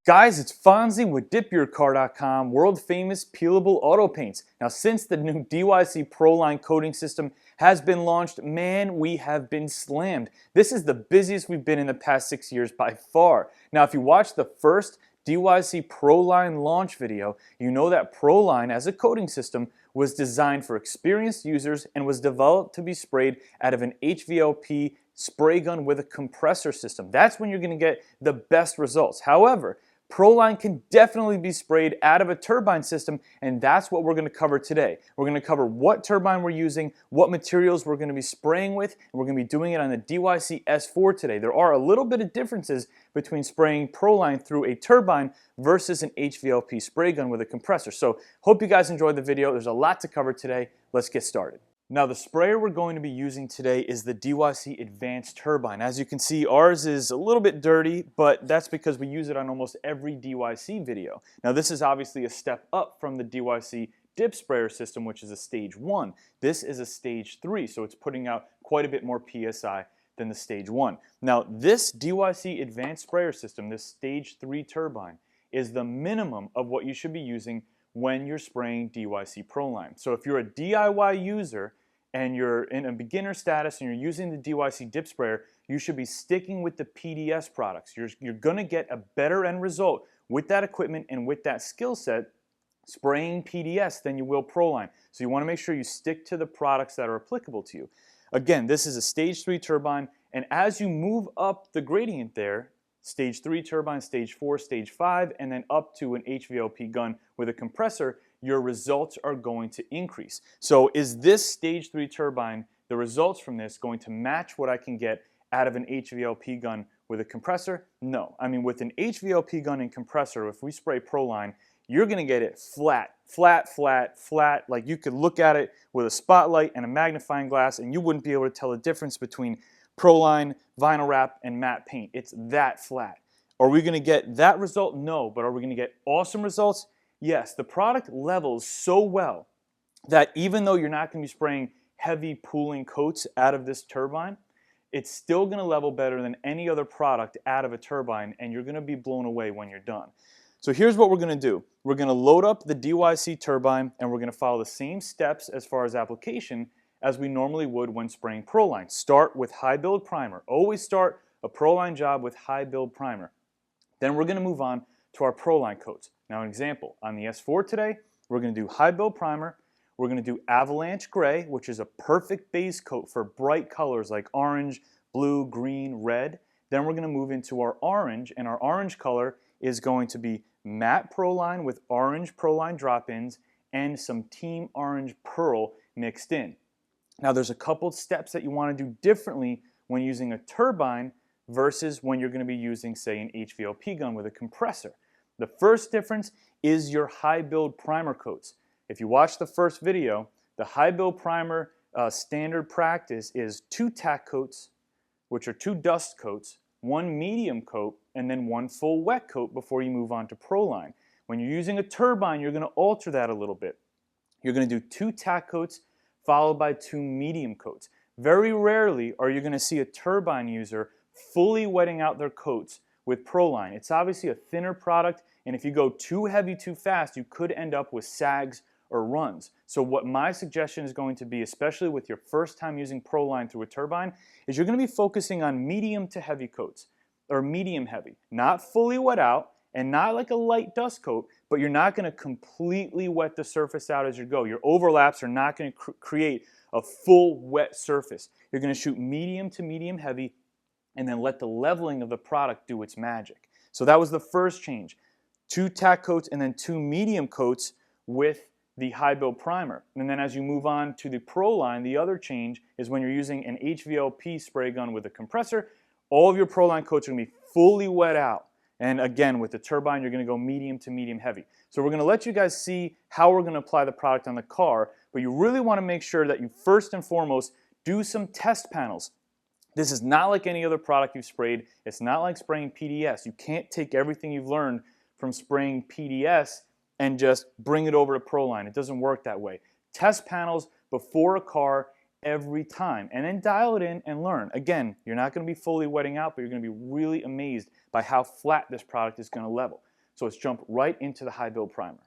Guys, it's Fonzie with DipYourCar.com, world famous peelable auto paints. Now, since the new DYC ProLine coating system has been launched, man, we have been slammed. This is the busiest we've been in the past 6 years by far. Now, if you watched the first DYC ProLine launch video, you know that ProLine as a coating system was designed for experienced users and was developed to be sprayed out of an HVLP spray gun with a compressor system. That's when you're going to get the best results. However, ProLine can definitely be sprayed out of a turbine system, and that's what we're going to cover today. We're going to cover what turbine we're using, what materials we're going to be spraying with, and we're going to be doing it on the DYC S4 today. There are a little bit of differences between spraying ProLine through a turbine versus an HVLP spray gun with a compressor. So hope you guys enjoyed the video. There's a lot to cover today. Let's get started. Now, the sprayer we're going to be using today is the DYC Advanced Turbine. As you can see, ours is a little bit dirty, but that's because we use it on almost every DYC video. Now, this is obviously a step up from the DYC Dip Sprayer system, which is a stage 1. This is a stage 3, so it's putting out quite a bit more PSI than the stage 1. Now, this DYC Advanced Sprayer system, this stage 3 turbine, is the minimum of what you should be using when you're spraying DYC ProLine. So if you're a DIY user and you're in a beginner status and you're using the DYC dip sprayer, you should be sticking with the PDS products. You're going to get a better end result with that equipment and with that skill set spraying PDS than you will ProLine. So you want to make sure you stick to the products that are applicable to you. Again, this is a stage 3 turbine, and as you move up the gradient there, stage 3 turbine, stage 4, stage 5, and then up to an HVLP gun with a compressor, your results are going to increase. So is this stage 3 turbine, the results from this, going to match what I can get out of an HVLP gun with a compressor? No. I mean, with an HVLP gun and compressor, if we spray ProLine, you're going to get it flat, flat, flat, flat. Like you could look at it with a spotlight and a magnifying glass and you wouldn't be able to tell the difference between ProLine, vinyl wrap, and matte paint. It's that flat. Are we going to get that result? No. But are we going to get awesome results? Yes. The product levels so well that even though you're not going to be spraying heavy pooling coats out of this turbine, it's still going to level better than any other product out of a turbine, and you're going to be blown away when you're done. So here's what we're going to do. We're going to load up the DYC turbine, and we're going to follow the same steps as far as application as we normally would when spraying ProLine. Start with high build primer. Always start a ProLine job with high build primer. Then we're going to move on to our ProLine coats. Now, an example, on the S4 today, we're going to do high build primer. We're going to do avalanche gray, which is a perfect base coat for bright colors like orange, blue, green, red. Then we're going to move into our orange, and our orange color is going to be matte ProLine with orange ProLine drop-ins and some Team Orange Pearl mixed in. Now, there's a couple steps that you want to do differently when using a turbine versus when you're going to be using, say, an HVLP gun with a compressor. The first difference is your high build primer coats. If you watch the first video, the high build primer standard practice is 2 tack coats, which are 2 dust coats, 1 medium coat, and then 1 full wet coat before you move on to ProLine. When you're using a turbine, you're going to alter that a little bit. You're going to do 2 tack coats followed by 2 medium coats. Very rarely are you going to see a turbine user fully wetting out their coats with ProLine. It's obviously a thinner product, and if you go too heavy too fast, you could end up with sags or runs. So what my suggestion is going to be, especially with your first time using ProLine through a turbine, is you're going to be focusing on medium to heavy coats, or medium heavy. Not fully wet out, and not like a light dust coat, but you're not going to completely wet the surface out as you go. Your overlaps are not going to create a full wet surface. You're going to shoot medium to medium heavy and then let the leveling of the product do its magic. So that was the first change. 2 tack coats and then 2 medium coats with the high build primer. And then as you move on to the ProLine, the other change is when you're using an HVLP spray gun with a compressor, all of your ProLine coats are going to be fully wet out. And again, with the turbine, you're going to go medium to medium heavy. So we're going to let you guys see how we're going to apply the product on the car, but you really want to make sure that you first and foremost do some test panels. This is not like any other product you've sprayed. It's not like spraying PDS. You can't take everything you've learned from spraying PDS and just bring it over to ProLine. It doesn't work that way. Test panels before a car every time, and then dial it in and learn. Again, you're not going to be fully wetting out, but you're going to be really amazed by how flat this product is going to level. So let's jump right into the high build primer.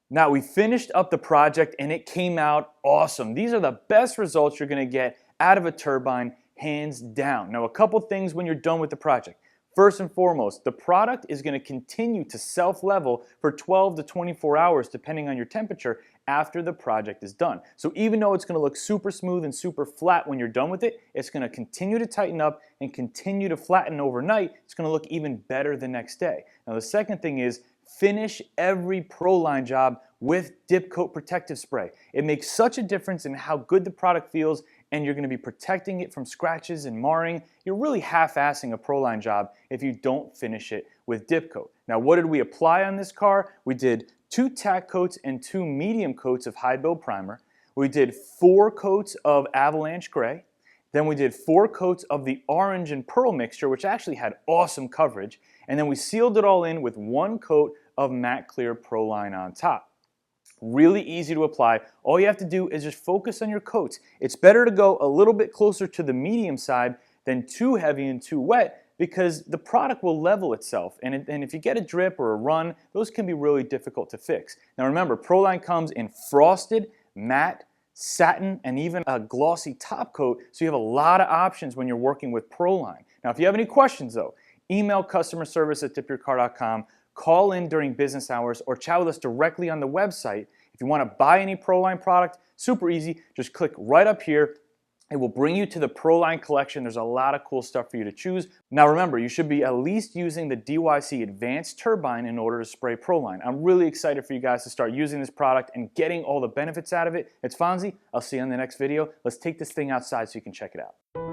Now we finished up the project and it came out awesome. These are the best results you're gonna get out of a turbine, hands down. Now a couple things when you're done with the project. First and foremost, the product is gonna continue to self-level for 12 to 24 hours depending on your temperature after the project is done. So even though it's gonna look super smooth and super flat when you're done with it, it's gonna continue to tighten up and continue to flatten overnight. It's gonna look even better the next day. Now the second thing is, finish every ProLine job with Dip Coat Protective Spray. It makes such a difference in how good the product feels, and you're gonna be protecting it from scratches and marring. You're really half-assing a ProLine job if you don't finish it with Dip Coat. Now what did we apply on this car? We did 2 tack coats and 2 medium coats of high build primer. We did 4 coats of Avalanche Gray. Then we did 4 coats of the orange and pearl mixture, which actually had awesome coverage. And then we sealed it all in with 1 coat of matte clear ProLine on top. Really easy to apply. All you have to do is just focus on your coats. It's better to go a little bit closer to the medium side than too heavy and too wet, because the product will level itself. And if you get a drip or a run, those can be really difficult to fix. Now remember, ProLine comes in frosted, matte, satin, and even a glossy top coat, so you have a lot of options when you're working with ProLine. Now if you have any questions though, email customerservice@DipYourCar.com, call in during business hours, or chat with us directly on the website. If you want to buy any ProLine product, super easy, just click right up here. It will bring you to the ProLine collection. There's a lot of cool stuff for you to choose. Now remember, you should be at least using the DYC Advanced Turbine in order to spray ProLine. I'm really excited for you guys to start using this product and getting all the benefits out of it. It's Fonzie. I'll see you in the next video. Let's take this thing outside so you can check it out.